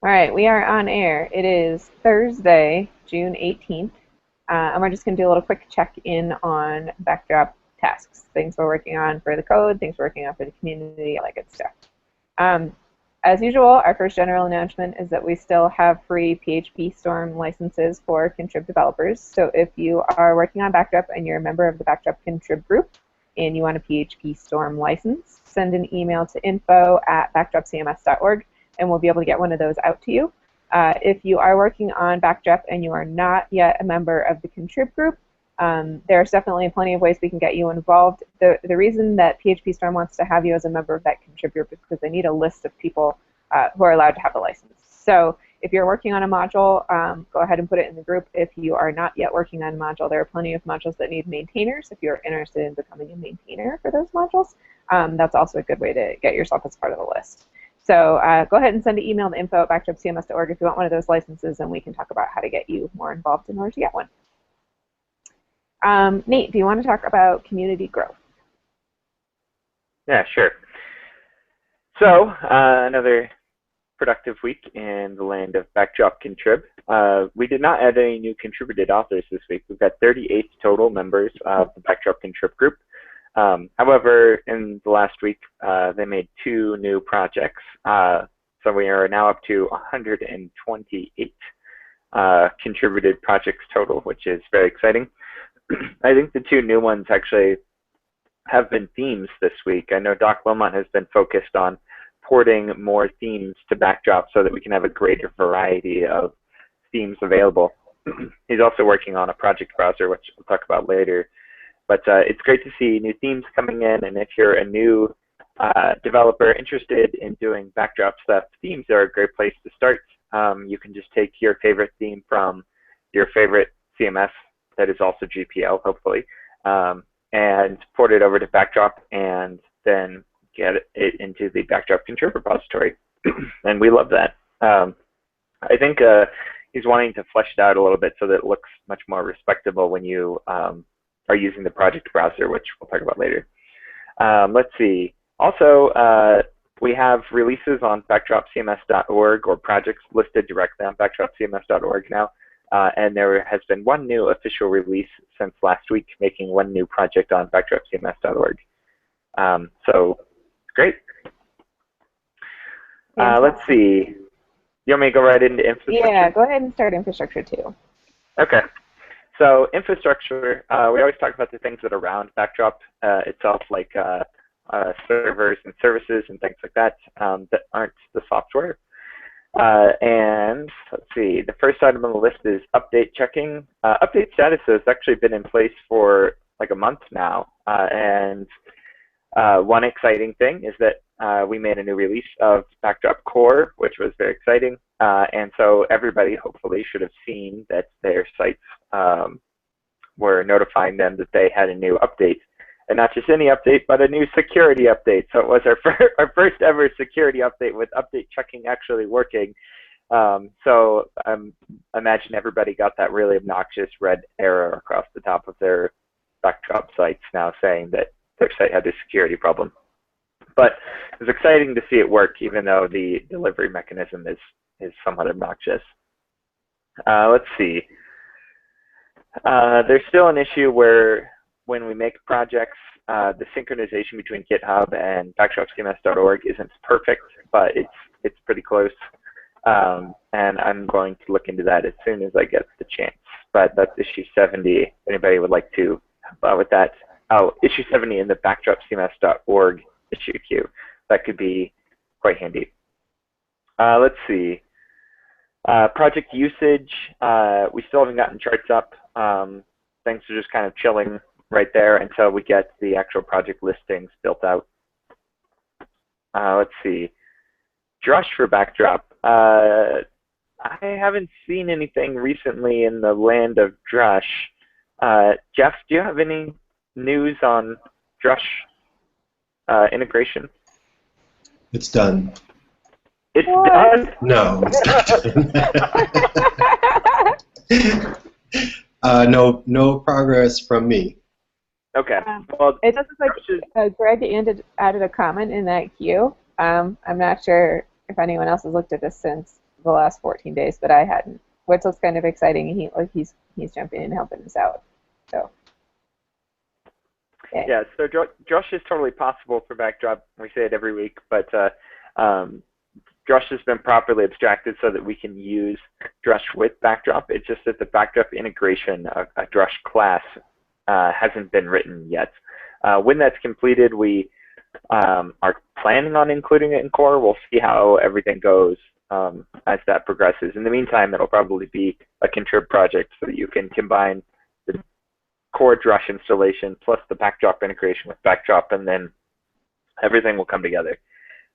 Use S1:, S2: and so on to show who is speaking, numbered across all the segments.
S1: All right, we are on air. It is Thursday, June 18th, and we're just going to do a little quick check-in on Backdrop tasks, things we're working on for the code, things we're working on for the community, all that good stuff. As usual, our first general announcement is that we still have free PHP Storm licenses for Contrib developers. So if you are working on Backdrop and you're a member of the Backdrop Contrib group and you want a PHP Storm license, send an email to info@backdropcms.org and we'll be able to get one of those out to you. If you are working on Backdrop and you are not yet a member of the Contrib group, there's definitely plenty of ways we can get you involved. The reason that PHP Storm wants to have you as a member of that Contrib group is because they need a list of people who are allowed to have the license. So if you're working on a module, go ahead and put it in the group. If you are not yet working on a module, there are plenty of modules that need maintainers. If you're interested in becoming a maintainer for those modules, that's also a good way to get yourself as part of the list. So go ahead and send an email to info@backdropcms.org if you want one of those licenses, and we can talk about how to get you more involved in order to get one. Nate, do you want to talk about community growth?
S2: Yeah, sure. So another productive week in the land of Backdrop Contrib. We did not add any new contributed authors this week. We've got 38 total members of the Backdrop Contrib group. However, in the last week, they made 2 new projects. So we are now up to 128 contributed projects total, which is very exciting. I think the 2 new ones actually have been themes this week. I know Doc Wilmot has been focused on porting more themes to Backdrop so that we can have a greater variety of themes available. He's also working on a project browser, which we'll talk about later. But it's great to see new themes coming in, and if you're a new developer interested in doing Backdrop stuff, themes are a great place to start. You can just take your favorite theme from your favorite CMS that is also GPL, hopefully, and port it over to Backdrop and then get it into the Backdrop Contrib repository. And we love that. I think he's wanting to flesh it out a little bit so that it looks much more respectable when you are using the project browser, which we'll talk about later. Let's see. Also, we have releases on backdropcms.org or projects listed directly on backdropcms.org now. And there has been 1 new official release since last week, making 1 new project on backdropcms.org. So, great. Let's see. You want me to go right into infrastructure?
S1: Yeah, go ahead and start infrastructure too.
S2: Okay. So infrastructure, we always talk about the things that are around Backdrop itself, like servers and services and things like that, that aren't the software. And let's see, the first item on the list is update checking. Update status has actually been in place for like a month now. And one exciting thing is that we made a new release of Backdrop Core, which was very exciting. And so everybody hopefully should have seen that their sites were notifying them that they had a new update. And not just any update, but a new security update. So it was our first ever security update with update checking actually working. So imagine everybody got that really obnoxious red error across the top of their Backdrop sites now saying that their site had a security problem. But it was exciting to see it work, even though the delivery mechanism is somewhat obnoxious. Let's see. There's still an issue where when we make projects, the synchronization between GitHub and backdropcms.org isn't perfect, but it's pretty close. And I'm going to look into that as soon as I get the chance. But that's issue 70. If anybody would like to help out with that. Oh, issue 70 in the backdropcms.org issue queue. That could be quite handy. Let's see. Project usage. We still haven't gotten charts up. Things are just kind of chilling right there until we get the actual project listings built out. Let's see. Drush for Backdrop. I haven't seen anything recently in the land of Drush. Jeff, do you have any news on Drush integration?
S3: It's done.
S2: It's done?
S3: No, it's not done. No progress from me.
S2: Okay. Well,
S1: it does look like Greg added a comment in that queue. I'm not sure if anyone else has looked at this since, the last 14 days, but I hadn't, which looks kind of exciting. He's jumping in and helping us out. So
S2: yeah, so Drush is totally possible for Backdrop. We say it every week, but Drush has been properly abstracted so that we can use Drush with Backdrop. It's just that the Backdrop integration, a Drush class, hasn't been written yet. When that's completed, we are planning on including it in core. We'll see how everything goes as that progresses. In the meantime, it'll probably be a contrib project so that you can combine the core Drush installation plus the Backdrop integration with Backdrop, and then everything will come together.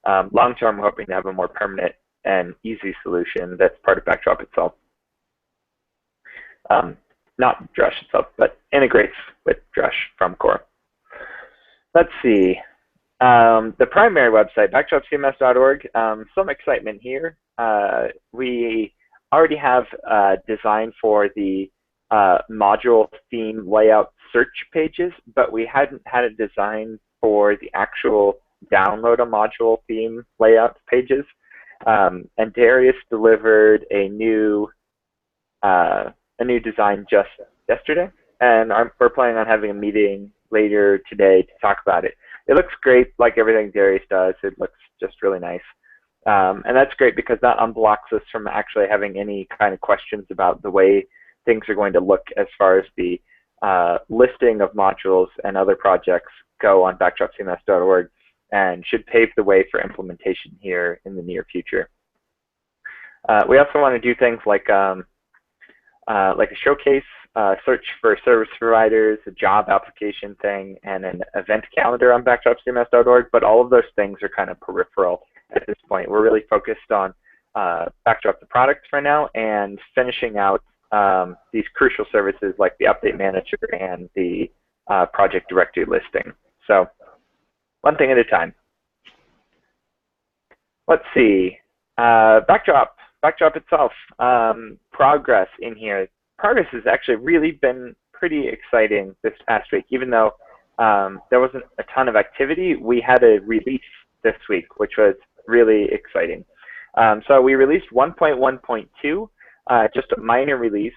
S2: Long term, we're hoping to have a more permanent and easy solution that's part of Backdrop itself. Not Drush itself, but integrates with Drush from core. Let's see. The primary website, backdropcms.org, some excitement here. We already have a design for the module theme layout search pages, but we hadn't had a design for the actual download a module theme layout pages. And Darius delivered a new design just yesterday, and we're planning on having a meeting later today to talk about it. It looks great, like everything Darius does. It looks just really nice. And that's great because that unblocks us from actually having any kind of questions about the way things are going to look as far as the listing of modules and other projects go on backdropcms.org, and should pave the way for implementation here in the near future. We also want to do things like a showcase, search for service providers, a job application thing, and an event calendar on backdropcms.org, but all of those things are kind of peripheral at this point. We're really focused on Backdrop the product for now and finishing out these crucial services like the update manager and the project directory listing. So one thing at a time. Let's see. Backdrop itself, progress in here. Progress has actually really been pretty exciting this past week. Even though there wasn't a ton of activity, we had a release this week, which was really exciting. So we released 1.1.2, just a minor release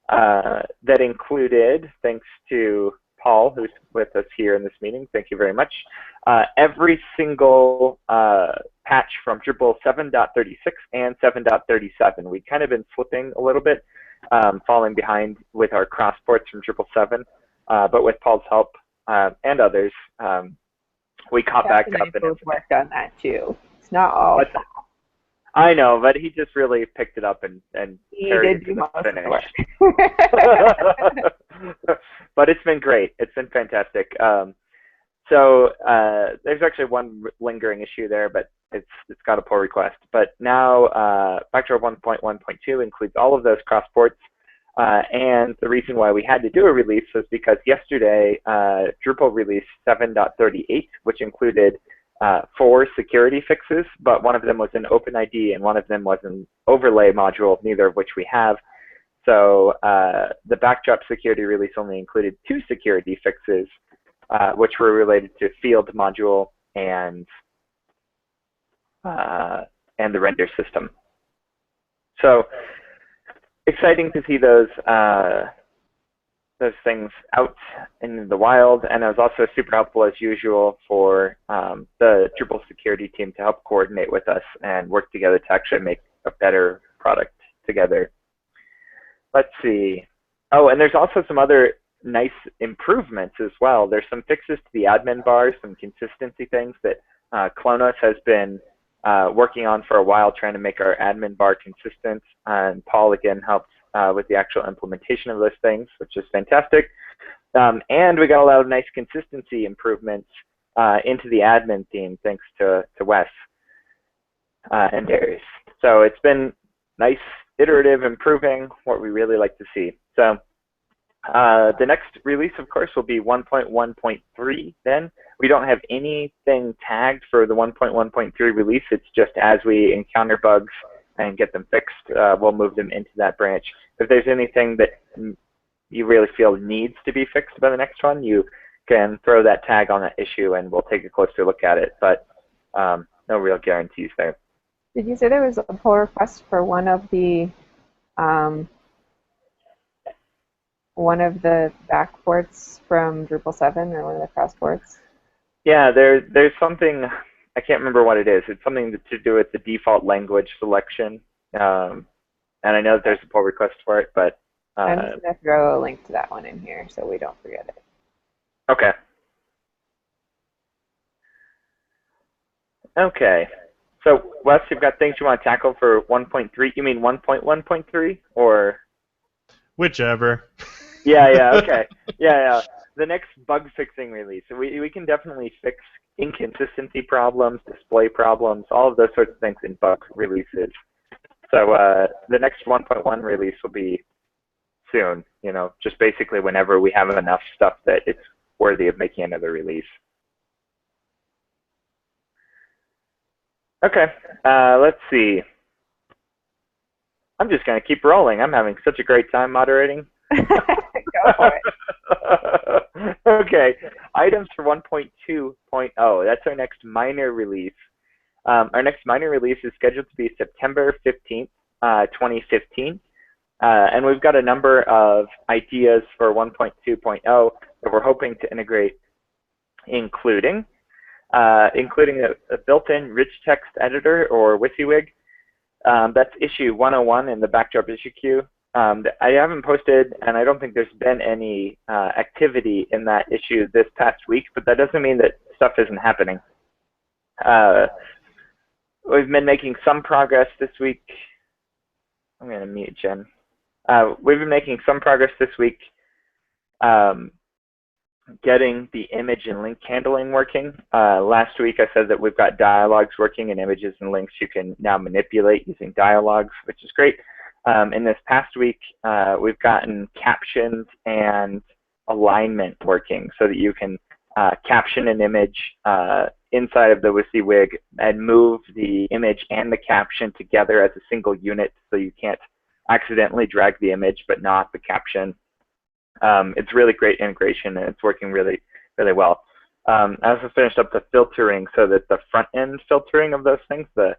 S2: that included, thanks to Paul, who's with us here in this meeting, thank you very much, every single patch from Drupal 7.36 and 7.37. We'd kind of been slipping a little bit, falling behind with our cross ports from Drupal 7, but with Paul's help and others, we caught back up.
S1: And both worked on that too. It's not all.
S2: I know, but he just really picked it up and carried it to the finish. But it's been great. It's been fantastic. So there's actually one lingering issue there, but it's got a pull request. But now Backdrop 1.1.2 includes all of those cross ports. And the reason why we had to do a release was because yesterday Drupal released 7.38, which included 4 security fixes, but one of them was an OpenID and one of them was an overlay module, neither of which we have. So the Backdrop security release only included 2 security fixes, which were related to field module and the render system. So exciting to see those things out in the wild, and it was also super helpful as usual for the Drupal security team to help coordinate with us and work together to actually make a better product together. Let's see. Oh, and there's also some other nice improvements as well. There's some fixes to the admin bar, some consistency things that Clonos has been working on for a while, trying to make our admin bar consistent, and Paul again helped with the actual implementation of those things, which is fantastic. And we got a lot of nice consistency improvements into the admin theme, thanks to Wes and Darius. So it's been nice, iterative, improving, what we really like to see. So the next release, of course, will be 1.1.3 then. We don't have anything tagged for the 1.1.3 release. It's just as we encounter bugs and get them fixed, we'll move them into that branch. If there's anything that you really feel needs to be fixed by the next one, you can throw that tag on that issue and we'll take a closer look at it, but no real guarantees there.
S1: Did you say there was a pull request for um, one of the backports from Drupal 7 or one of the cross ports?
S2: Yeah, there's something, I can't remember what it is. It's something to do with the default language selection. And I know that there's a pull request for it, but
S1: I'm just going to throw a link to that one in here so we don't forget it.
S2: okay. Okay. So, Wes, you've got things you want to tackle for 1.3. You mean 1.1.3 or?
S4: Whichever.
S2: Yeah, okay. Yeah. The next bug fixing release. We can definitely fix inconsistency problems, display problems, all of those sorts of things in bug releases. So the next 1.1 release will be soon, just basically whenever we have enough stuff that it's worthy of making another release. Okay, let's see. I'm just going to keep rolling. I'm having such a great time moderating.
S1: Go for it.
S2: Okay, items for 1.2.0. That's our next minor release. Our next minor release is scheduled to be September 15th, 2015. And we've got a number of ideas for 1.2.0 that we're hoping to integrate, including a built-in rich text editor or WYSIWYG. That's issue 101 in the Backdrop issue queue. I haven't posted, and I don't think there's been any activity in that issue this past week, but that doesn't mean that stuff isn't happening. We've been making some progress this week. I'm going to mute Jen. We've been making some progress this week getting the image and link handling working. Last week I said that we've got dialogues working, and images and links you can now manipulate using dialogues, which is great. In this past week, we've gotten captions and alignment working so that you can caption an image inside of the WYSIWYG and move the image and the caption together as a single unit so you can't accidentally drag the image but not the caption. It's really great integration, and it's working really, really well. I also finished up the filtering so that the front end filtering of those things, the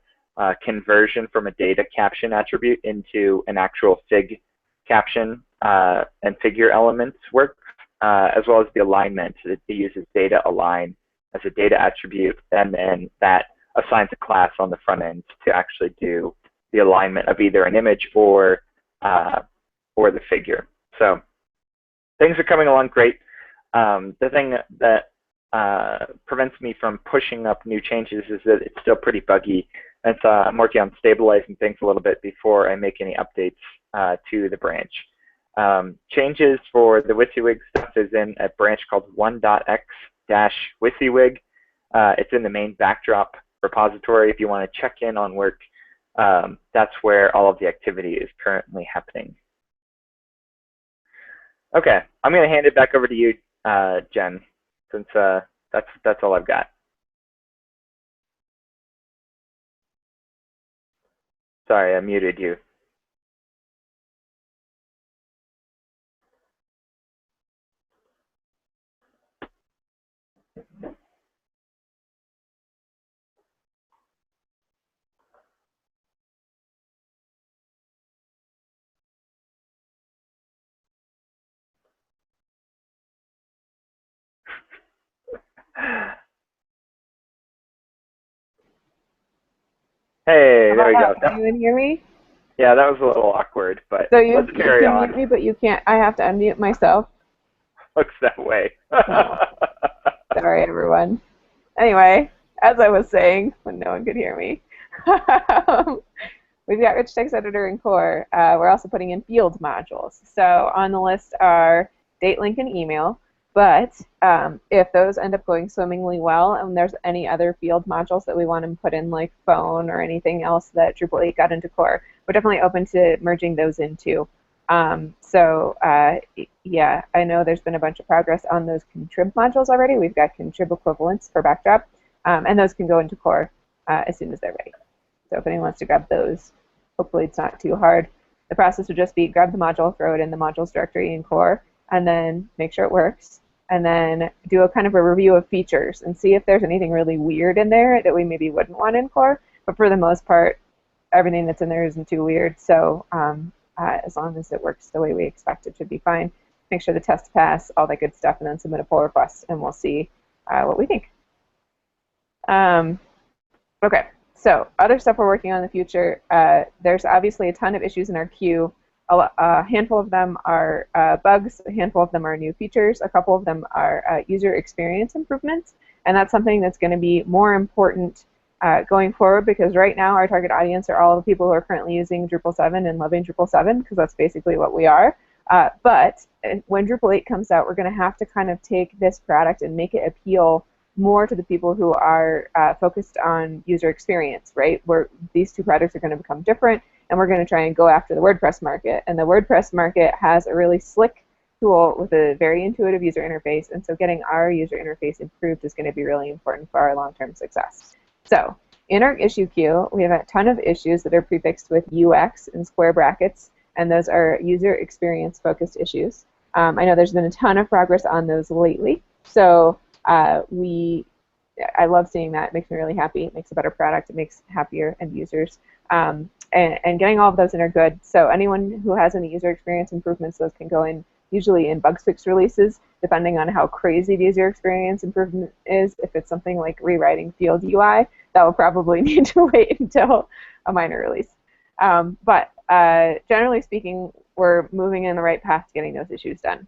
S2: conversion from a data caption attribute into an actual fig caption and figure elements work, as well as the alignment. It uses data align as a data attribute, and then that assigns a class on the front end to actually do the alignment of either an image or the figure. So things are coming along great. The thing that prevents me from pushing up new changes is that it's still pretty buggy. And so I'm working on stabilizing things a little bit before I make any updates to the branch. Changes for the WYSIWYG stuff is in a branch called 1.x-WYSIWYG. It's in the main Backdrop repository. If you want to check in on work, that's where all of the activity is currently happening. Okay, I'm going to hand it back over to you, Jen, since that's all I've got. Sorry, I muted you. Hey, there we go.
S1: Can you hear me?
S2: Yeah, that was a little awkward, but
S1: so
S2: let's carry on.
S1: You can mute me, but you can't. I have to unmute myself.
S2: Looks that way.
S1: Oh. Sorry, everyone. Anyway, as I was saying, when no one could hear me, we've got rich text editor and core. We're also putting in field modules. So on the list are date, link, and email. But if those end up going swimmingly well, and there's any other field modules that we want to put in, like phone or anything else that Drupal 8 got into core, we're definitely open to merging those in too. Yeah, I know there's been a bunch of progress on those contrib modules already. We've got contrib equivalents for Backdrop, and those can go into core as soon as they're ready. So if anyone wants to grab those, hopefully it's not too hard. The process would just be grab the module, throw it in the modules directory in core, and then make sure it works, and then do a kind of a review of features and see if there's anything really weird in there that we maybe wouldn't want in core, but for the most part, everything that's in there isn't too weird. So as long as it works the way we expect, it should be fine. Make sure the tests pass, all that good stuff, and then submit a pull request, and we'll see what we think. Okay, so other stuff we're working on in the future. There's obviously a ton of issues in our queue. A handful of them are bugs, a handful of them are new features, a couple of them are user experience improvements, and that's something that's going to be more important going forward, because right now our target audience are all the people who are currently using Drupal 7 and loving Drupal 7, because that's basically what we are. But when Drupal 8 comes out, we're going to have to kind of take this product and make it appeal more to the people who are focused on user experience, right? Where these two products are going to become different, and we're going to try and go after the WordPress market. And the WordPress market has a really slick tool with a very intuitive user interface, and so getting our user interface improved is going to be really important for our long-term success. So in our issue queue, we have a ton of issues that are prefixed with UX in square brackets, and those are user experience focused issues. I know there's been a ton of progress on those lately, so I love seeing that. It makes me really happy. It makes a better product. It makes happier end users. And getting all of those in are good. So anyone who has any user experience improvements, those can go in usually in bug fix releases, depending on how crazy the user experience improvement is. If it's something like rewriting field UI, that will probably need to wait until a minor release. But generally speaking, we're moving in the right path to getting those issues done.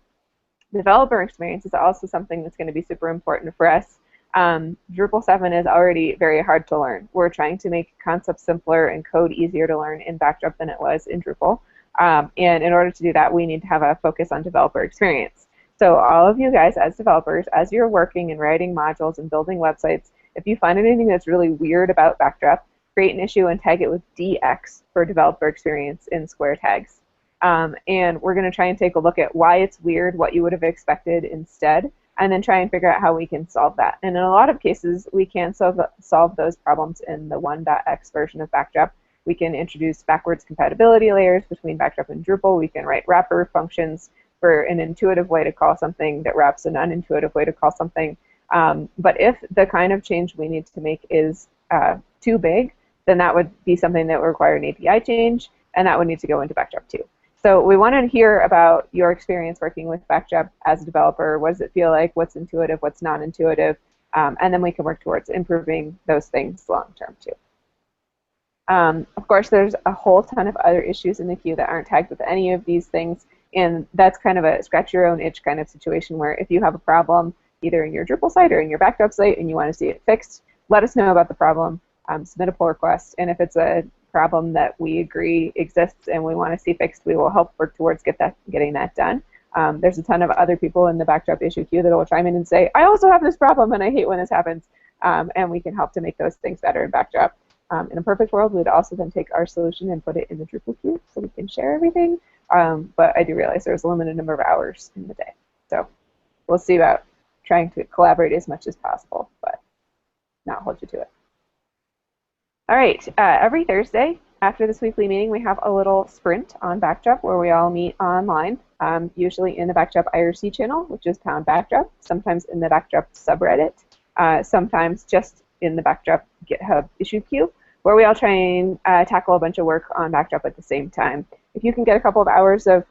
S1: Developer experience is also something that's going to be super important for us. Drupal 7 is already very hard to learn. We're trying to make concepts simpler and code easier to learn in Backdrop than it was in Drupal. And in order to do that, we need to have a focus on developer experience. So all of you guys as developers, as you're working and writing modules and building websites, if you find anything that's really weird about Backdrop, create an issue and tag it with DX for developer experience in square tags. And we're going to try and take a look at why it's weird, what you would have expected instead, and then try and figure out how we can solve that. And in a lot of cases, we can solve those problems in the 1.x version of Backdrop. We can introduce backwards compatibility layers between Backdrop and Drupal. We can write wrapper functions for an intuitive way to call something that wraps an unintuitive way to call something. But if the kind of change we need to make is too big, then that would be something that would require an API change, and that would need to go into Backdrop too. So we want to hear about your experience working with Backdrop as a developer. What does it feel like? What's intuitive? What's non-intuitive? And then we can work towards improving those things long-term too. Of course, there's a whole ton of other issues in the queue that aren't tagged with any of these things, and that's kind of a scratch your own itch kind of situation where if you have a problem either in your Drupal site or in your Backdrop site and you want to see it fixed, let us know about the problem, submit a pull request, and if it's a problem that we agree exists and we want to see fixed, we will help work towards getting that done. There's a ton of other people in the Backdrop issue queue that will chime in and say, I also have this problem and I hate when this happens, and we can help to make those things better in Backdrop. In a perfect world, we'd also then take our solution and put it in the Drupal queue so we can share everything, but I do realize there's a limited number of hours in the day. So we'll see about trying to collaborate as much as possible, but not hold you to it. All right, every Thursday after this weekly meeting, we have a little sprint on Backdrop where we all meet online, usually in the Backdrop IRC channel, which is #Backdrop, sometimes in the Backdrop subreddit, sometimes just in the Backdrop GitHub issue queue, where we all try and tackle a bunch of work on Backdrop at the same time. If you can get a couple of hours of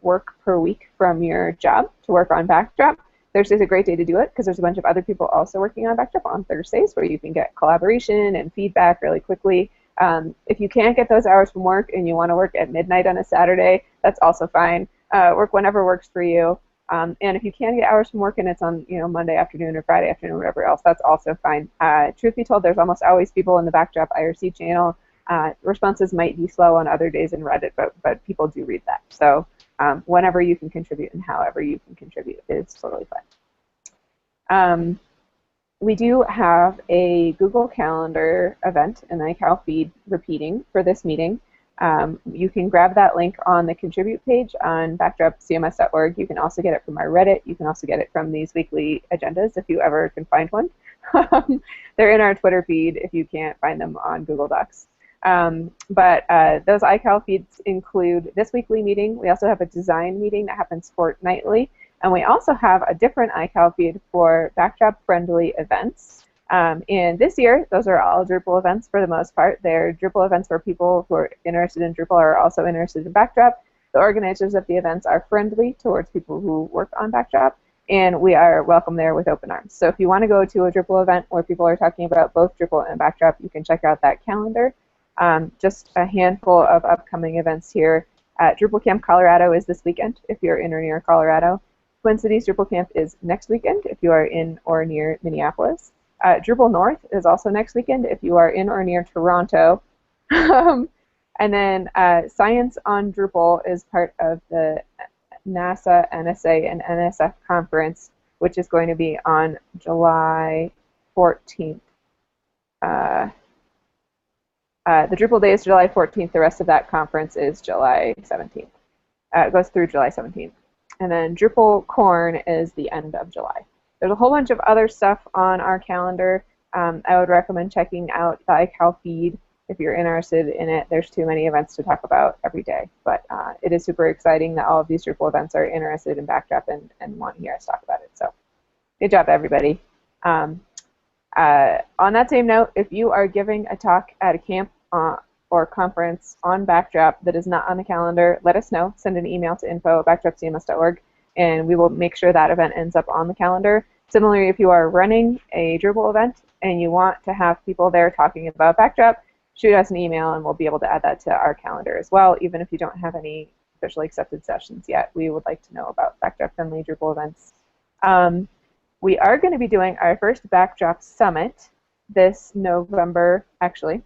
S1: work per week from your job to work on Backdrop, Thursday's a great day to do it because there's a bunch of other people also working on Backdrop on Thursdays where you can get collaboration and feedback really quickly. If you can't get those hours from work and you want to work at midnight on a Saturday, that's also fine. Work whenever works for you. And if you can get hours from work and it's on Monday afternoon or Friday afternoon or whatever else, that's also fine. Truth be told, there's almost always people in the Backdrop IRC channel. Responses might be slow on other days in Reddit, but people do read that. So whenever you can contribute and however you can contribute is totally fine. We do have a Google Calendar event, an iCal feed repeating for this meeting. You can grab that link on the contribute page on backdropcms.org. You can also get it from our Reddit. You can also get it from these weekly agendas if you ever can find one. They're in our Twitter feed if you can't find them on Google Docs. But those iCal feeds include this weekly meeting. We also have a design meeting that happens fortnightly. And we also have a different iCal feed for Backdrop-friendly events. And this year, those are all Drupal events for the most part. They're Drupal events where people who are interested in Drupal are also interested in Backdrop. The organizers of the events are friendly towards people who work on Backdrop, and we are welcome there with open arms. So if you want to go to a Drupal event where people are talking about both Drupal and Backdrop, you can check out that calendar. Just a handful of upcoming events here. Drupal Camp Colorado is this weekend if you're in or near Colorado. Twin Cities Drupal Camp is next weekend if you are in or near Minneapolis. Drupal North is also next weekend if you are in or near Toronto. And then Science on Drupal is part of the NASA, NSA, and NSF conference, which is going to be on July 14th. The Drupal Day is July 14th. The rest of that conference is July 17th. It goes through July 17th. And then Drupal Corn is the end of July. There's a whole bunch of other stuff on our calendar. I would recommend checking out the iCal feed if you're interested in it. There's too many events to talk about every day, but it is super exciting that all of these Drupal events are interested in Backdrop and want to hear us talk about it. So good job, everybody. On that same note, if you are giving a talk at a camp or conference on Backdrop that is not on the calendar, let us know. Send an email to info@backdropcms.org, and we will make sure that event ends up on the calendar. Similarly, if you are running a Drupal event and you want to have people there talking about Backdrop, shoot us an email and we'll be able to add that to our calendar as well. Even if you don't have any officially accepted sessions yet, we would like to know about Backdrop-friendly Drupal events. We are going to be doing our first Backdrop Summit this November, actually,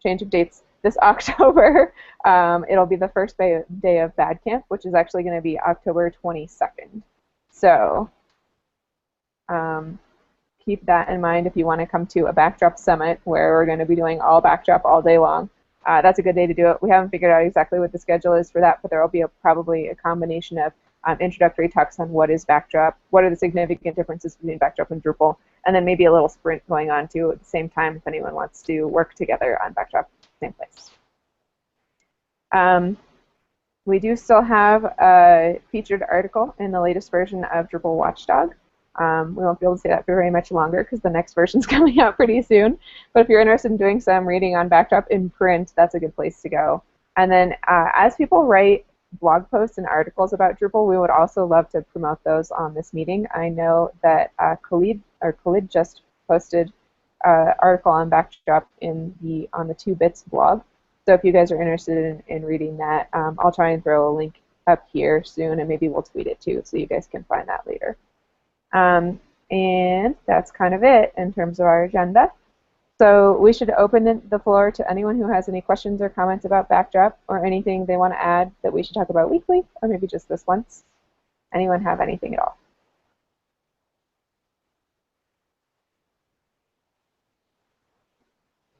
S1: change of dates, this October. It'll be the first day of Bad Camp, which is actually going to be October 22nd. So keep that in mind if you want to come to a Backdrop Summit where we're going to be doing all Backdrop all day long. That's a good day to do it. We haven't figured out exactly what the schedule is for that, but there will be probably a combination of introductory talks on what is Backdrop, what are the significant differences between Backdrop and Drupal, and then maybe a little sprint going on too at the same time if anyone wants to work together on Backdrop, same place. We do still have a featured article in the latest version of Drupal Watchdog. We won't be able to say that for very much longer because the next version is coming out pretty soon. But if you're interested in doing some reading on Backdrop in print, that's a good place to go. And then as people write blog posts and articles about Drupal, we would also love to promote those on this meeting. I know that Khalid just posted an article on Backdrop on the 2 Bits blog. So if you guys are interested in reading that, I'll try and throw a link up here soon, and maybe we'll tweet it too, so you guys can find that later. And that's kind of it in terms of our agenda. So we should open the floor to anyone who has any questions or comments about Backdrop or anything they want to add that we should talk about weekly, or maybe just this once. Anyone have anything at all?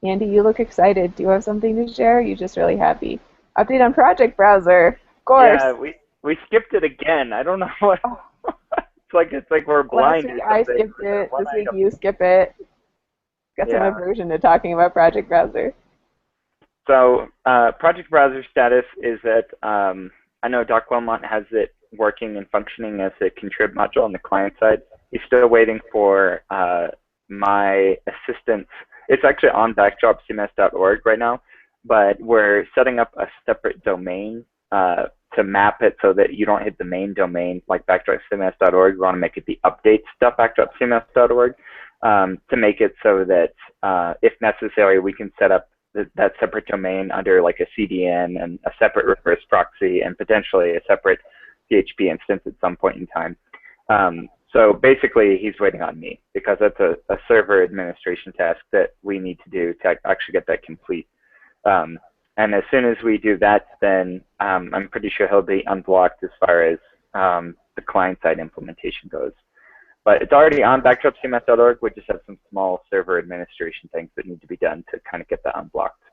S1: Andy, you look excited. Do you have something to share? Or are you just really happy? Update on Project Browser, of course.
S2: Yeah, we skipped it again. I don't know what.
S1: Oh.
S2: It's like we're blind.
S1: Last week I skipped it. This week you skip it. Got some aversion to talking about Project Browser.
S2: So Project Browser status is that I know Doc Wilmot has it working and functioning as a contrib module on the client side. He's still waiting for my assistance. It's actually on backdropcms.org right now, but we're setting up a separate domain to map it so that you don't hit the main domain like backdropcms.org. We want to make it the updates.backdropcms.org to make it so that if necessary, we can set up that separate domain under like a CDN and a separate reverse proxy and potentially a separate PHP instance at some point in time. So basically, he's waiting on me because that's a server administration task that we need to do to actually get that complete. And as soon as we do that, then I'm pretty sure he'll be unblocked as far as the client-side implementation goes. But it's already on backdropcms.org. We just have some small server administration things that need to be done to kind of get that unblocked.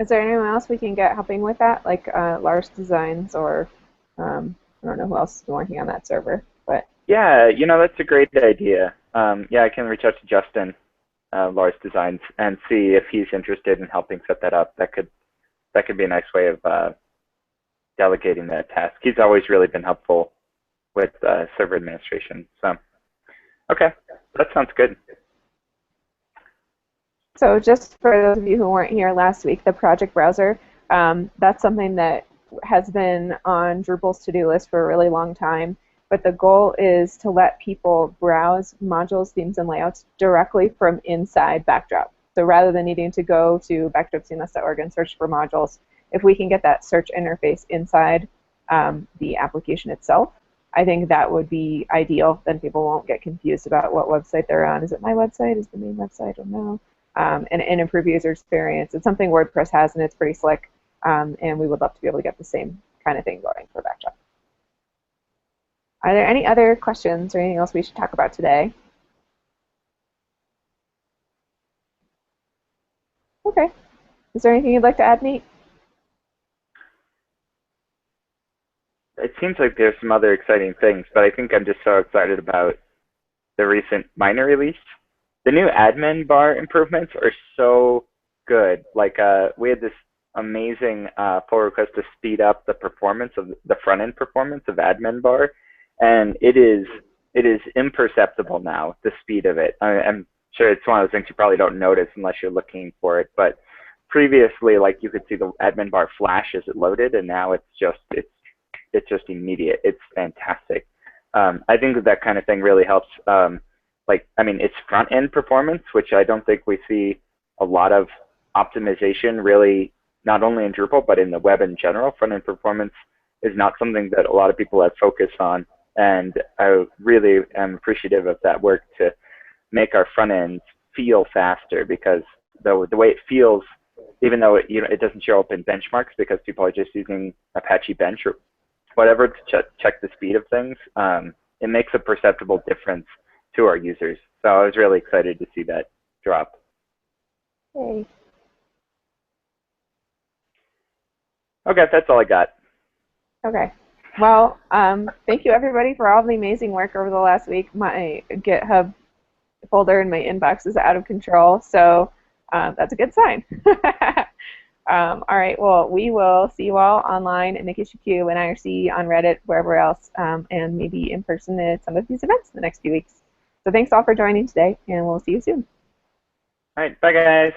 S1: Is there anyone else we can get helping with that, like Lars Designs or I don't know who else has been working on that server? But
S2: yeah, you know, that's a great idea. Yeah, I can reach out to Justin, Lars Designs, and see if he's interested in helping set that up. That could be a nice way of delegating that task. He's always really been helpful with server administration. So, okay, that sounds good.
S1: So just for those of you who weren't here last week, the project browser, that's something that has been on Drupal's to-do list for a really long time. But the goal is to let people browse modules, themes, and layouts directly from inside Backdrop. So rather than needing to go to backdropcms.org and search for modules, if we can get that search interface inside the application itself, I think that would be ideal. Then people won't get confused about what website they're on. Is it my website? Is it the main website? Or no? And improve user experience. It's something WordPress has, and it's pretty slick. And we would love to be able to get the same kind of thing going for Backdrop. Are there any other questions or anything else we should talk about today? Okay. Is there anything you'd like to add, Nate?
S2: It seems like there's some other exciting things, but I think I'm just so excited about the recent minor release. The new admin bar improvements are so good. Like we had this amazing pull request to speed up the performance of the front end performance of admin bar, and it is imperceptible now, the speed of it. I'm sure it's one of those things you probably don't notice unless you're looking for it, but previously, like, you could see the admin bar flash as it loaded, and now it's just immediate. It's fantastic. I think that kind of thing really helps. It's front end performance, which I don't think we see a lot of optimization really, not only in Drupal but in the web in general. Front end performance is not something that a lot of people have focused on, and I really am appreciative of that work to make our front ends feel faster, because the way it feels, even though it doesn't show up in benchmarks because people are just using Apache Bench or whatever to check the speed of things, it makes a perceptible difference to our users. So I was really excited to see that drop.
S1: Yay.
S2: Okay, that's all I got.
S1: Okay. Well, thank you everybody for all the amazing work over the last week. My GitHub folder in my inbox is out of control, so that's a good sign. All right, well, we will see you all online in the KishQ and IRC, on Reddit, wherever else, and maybe in person at some of these events in the next few weeks. So thanks all for joining today, and we'll see you soon.
S2: All right, bye guys.